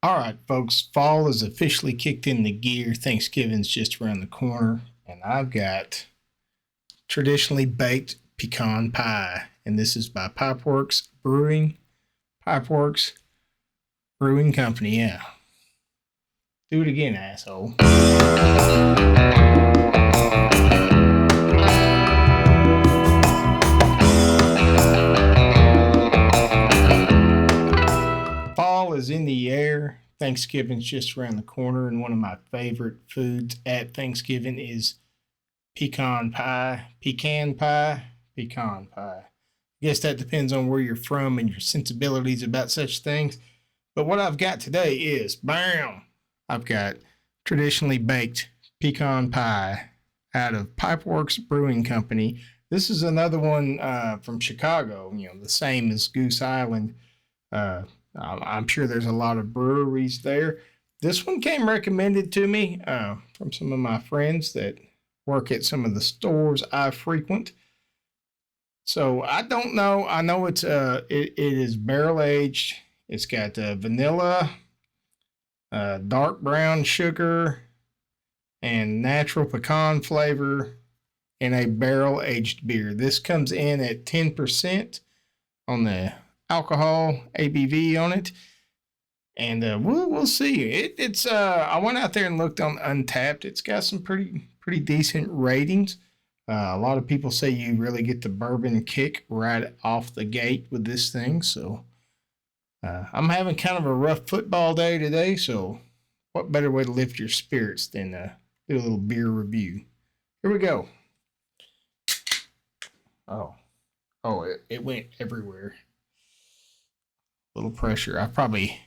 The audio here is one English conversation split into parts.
All right, folks, fall is officially kicked into gear. Thanksgiving's just around the corner, and I've got traditionally baked pecan pie. And this is by Pipeworks Brewing. Pipeworks Brewing Company, yeah. Do it again, asshole. Fall is in the air. Thanksgiving's just around the corner, and one of my favorite foods at Thanksgiving is pecan pie. Pecan pie? Pecan pie. I guess that depends on where you're from and your sensibilities about such things. But what I've got today is, bam! I've got traditionally baked pecan pie out of Pipeworks Brewing Company. This is another one from Chicago, the same as Goose Island. I'm sure there's a lot of breweries there. This one came recommended to me from some of my friends that work at some of the stores I frequent. So I don't know. I know it is barrel aged. It's got vanilla, dark brown sugar, and natural pecan flavor in a barrel aged beer. This comes in at 10% on the alcohol ABV on it, and we'll see. It's I went out there and looked on Untapped. It's got some pretty decent ratings. A lot of people say you really get the bourbon kick right off the gate with this thing. So I'm having kind of a rough football day today. So what better way to lift your spirits than do a little beer review? Here we go. It went everywhere. A little pressure. I probably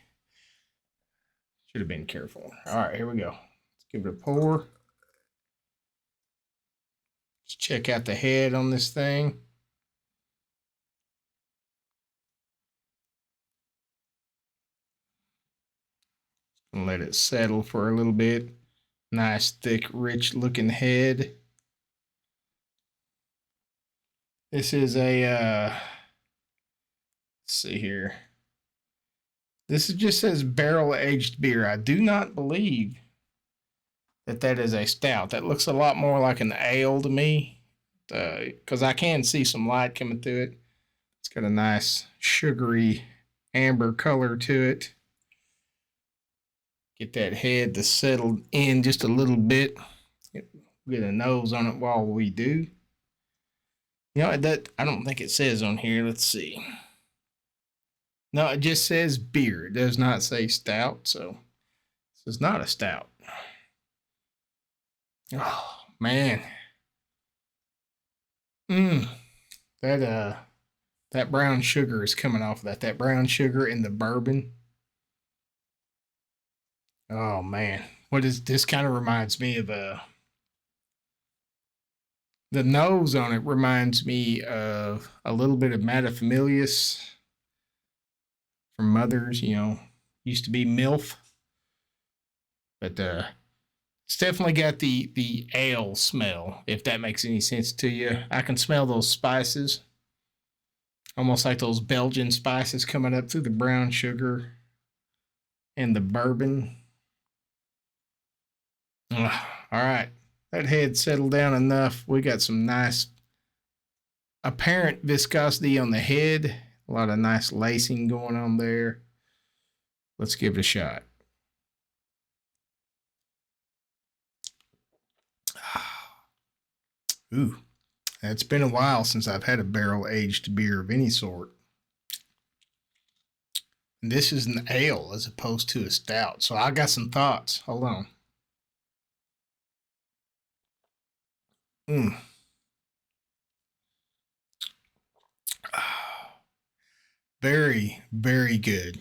should have been careful. All right, here we go. Let's give it a pour. Let's check out the head on this thing. And let it settle for a little bit. Nice, thick, rich looking head. This is a, let's see here. This just says barrel aged beer. I do not believe that is a stout. That looks a lot more like an ale to me, because I can see some light coming through it. It's got a nice sugary amber color to it. Get that head to settle in just a little bit. Get a nose on it while we do. That I don't think it says on here. Let's see. No, it just says beer. It does not say stout, so this is not a stout. Oh man. That brown sugar is coming off of that. That brown sugar in the bourbon. Oh man. What is this? Kind of reminds me of the nose on it reminds me of a little bit of Matafamilius from Mother's, used to be MILF. But it's definitely got the ale smell, if that makes any sense to you. I can smell those spices, almost like those Belgian spices coming up through the brown sugar and the bourbon. All right, that head settled down enough. We got some nice apparent viscosity on the head. A lot of nice lacing going on there. Let's give it a shot. Ooh, it's been a while since I've had a barrel-aged beer of any sort. And this is an ale as opposed to a stout, so I got some thoughts. Hold on. Very, very good.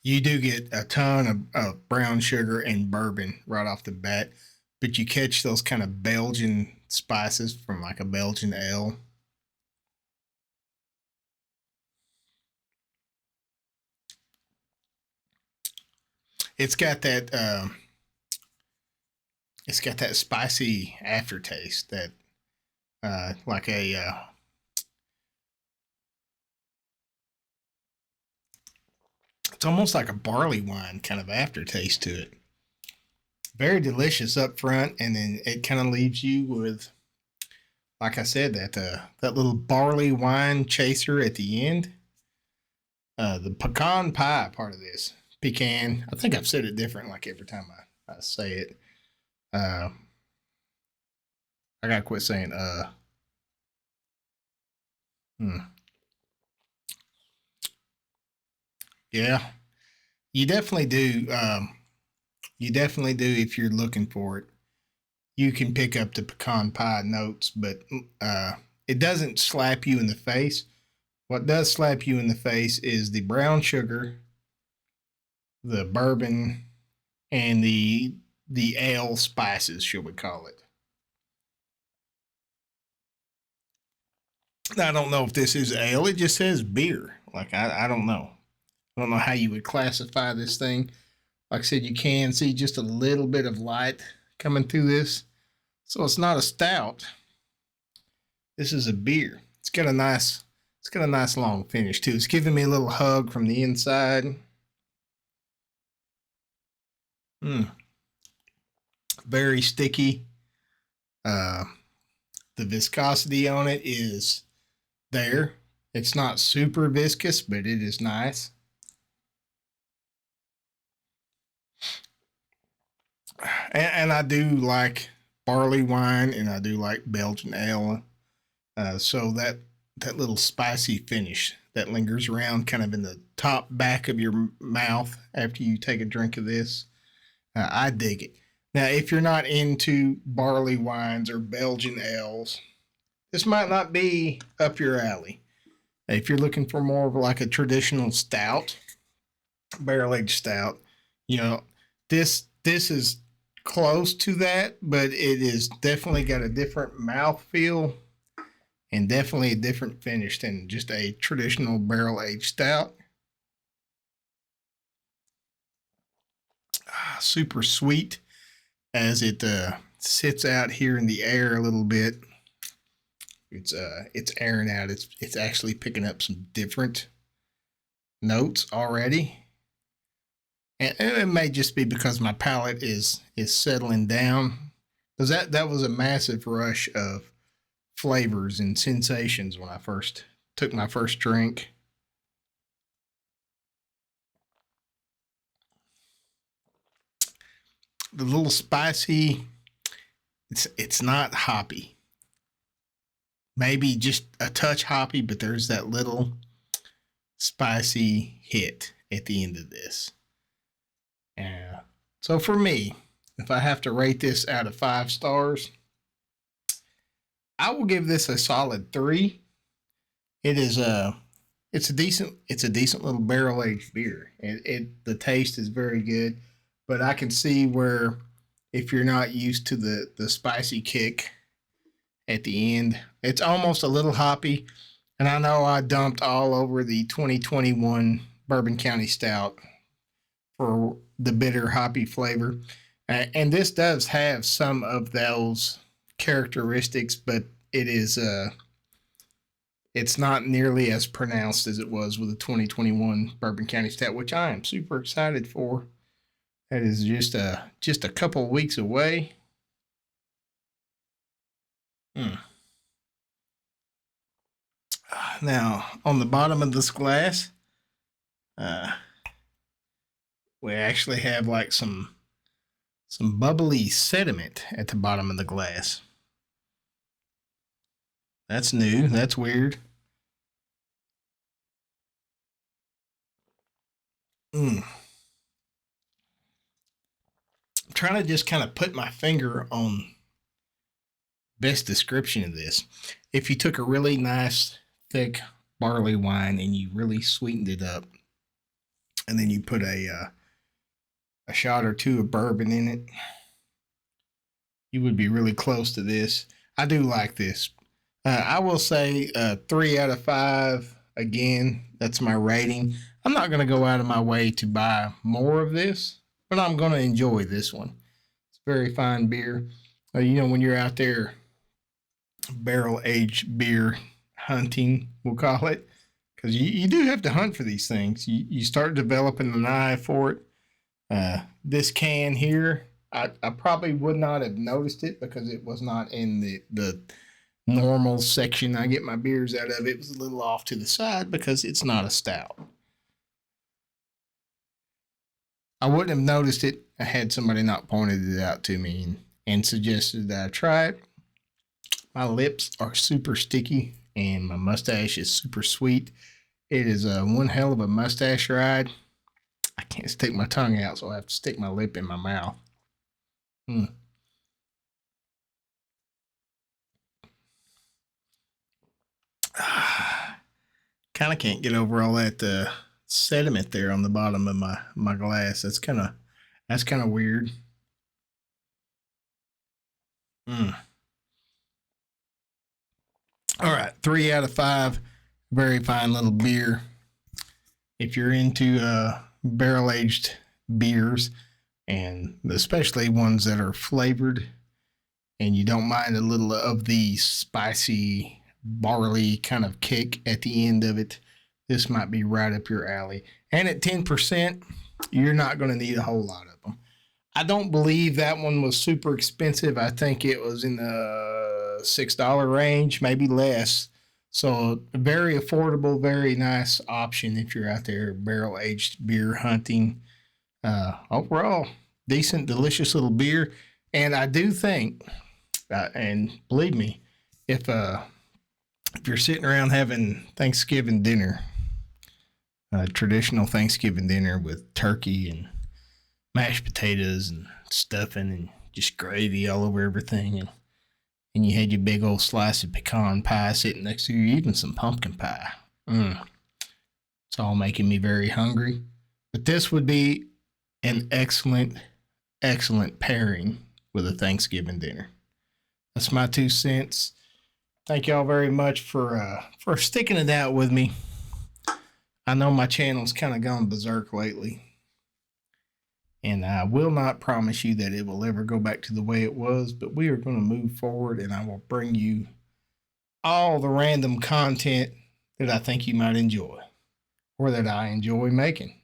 You do get a ton of brown sugar and bourbon right off the bat, but you catch those kind of Belgian spices from like a Belgian ale. It's got that spicy aftertaste that like a It's almost like a barley wine kind of aftertaste to it. Very delicious up front, and then it kind of leaves you with, like I said, that little barley wine chaser at the end. The pecan pie part of this pecan. I think I've said it different like every time I say it. Uh, I gotta quit saying Hmm. Yeah, you definitely do. You definitely do if you're looking for it. You can pick up the pecan pie notes, but uh, it doesn't slap you in the face. What does slap you in the face is the brown sugar, the bourbon, and the ale spices, should we call it? I don't know if this is ale. It just says beer. Like I don't know. I don't know how you would classify this thing. Like I said, you can see just a little bit of light coming through this. So it's not a stout. This is a beer. It's got a nice long finish too. It's giving me a little hug from the inside. Mm, very sticky. Uh, the viscosity on it is there. It's not super viscous, but it is nice. And I do like barley wine, and I do like Belgian ale. So that little spicy finish that lingers around kind of in the top back of your mouth after you take a drink of this, I dig it. Now, if you're not into barley wines or Belgian ales, this might not be up your alley. If you're looking for more of like a traditional stout, barrel aged stout, you know, this is close to that, but it is definitely got a different mouth feel and definitely a different finish than just a traditional barrel aged stout. Super sweet as it sits out here in the air a little bit. It's airing out. It's actually picking up some different notes already, and it may just be because my palate is settling down. Because that was a massive rush of flavors and sensations when I first took my first drink. The little spicy. It's not hoppy. Maybe just a touch hoppy, but there's that little spicy hit at the end of this. Yeah. So for me, if I have to rate this out of 5 stars, I will give this a solid 3. It is a it's a decent little barrel aged beer. The taste is very good, but I can see where if you're not used to the spicy kick at the end, it's almost a little hoppy. And I know I dumped all over the 2021 Bourbon County Stout for the bitter hoppy flavor. And this does have some of those characteristics, but it is it's not nearly as pronounced as it was with the 2021 Bourbon County Stout, which I am super excited for. That is just a couple of weeks away. Mm. Now on the bottom of this glass, uh, we actually have like some bubbly sediment at the bottom of the glass. That's new. That's weird. Mm. I'm trying to just kind of put my finger on best description of this. If you took a really nice thick barley wine and you really sweetened it up, and then you put a shot or two of bourbon in it, you would be really close to this. I do like this. I will say 3 out of 5. Again, that's my rating. I'm not going to go out of my way to buy more of this, but I'm going to enjoy this one. It's a very fine beer. When you're out there barrel aged beer hunting, we'll call it, because you do have to hunt for these things. You start developing an eye for it. This can here, I probably would not have noticed it because it was not in the normal section I get my beers out of. It was a little off to the side because it's not a stout. I wouldn't have noticed it had somebody not pointed it out to me and suggested that I try it. My lips are super sticky and my mustache is super sweet. It is one hell of a mustache ride. I can't stick my tongue out, so I have to stick my lip in my mouth. Kind of can't get over all that sediment there on the bottom of my glass. That's kind of weird. All right, 3 out of 5. Very fine little beer. If you're into barrel aged beers, and especially ones that are flavored, and you don't mind a little of the spicy barley kind of kick at the end of it, this might be right up your alley. And at 10%, you're not going to need a whole lot of them. I don't believe that one was super expensive. I think it was in the $6 range, maybe less. So very affordable, very nice option if you're out there barrel aged beer hunting. Overall, decent, delicious little beer. And I do think, and believe me, if you're sitting around having Thanksgiving dinner, traditional Thanksgiving dinner with turkey and mashed potatoes and stuffing and just gravy all over everything, and you had your big old slice of pecan pie sitting next to you, even some pumpkin pie. It's all making me very hungry. But this would be an excellent, excellent pairing with a Thanksgiving dinner. That's my 2 cents. Thank y'all very much for sticking it out with me. I know my channel's kind of gone berserk lately, and I will not promise you that it will ever go back to the way it was, but we are going to move forward, and I will bring you all the random content that I think you might enjoy or that I enjoy making.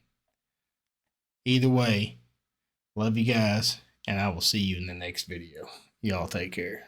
Either way, love you guys, and I will see you in the next video. Y'all take care.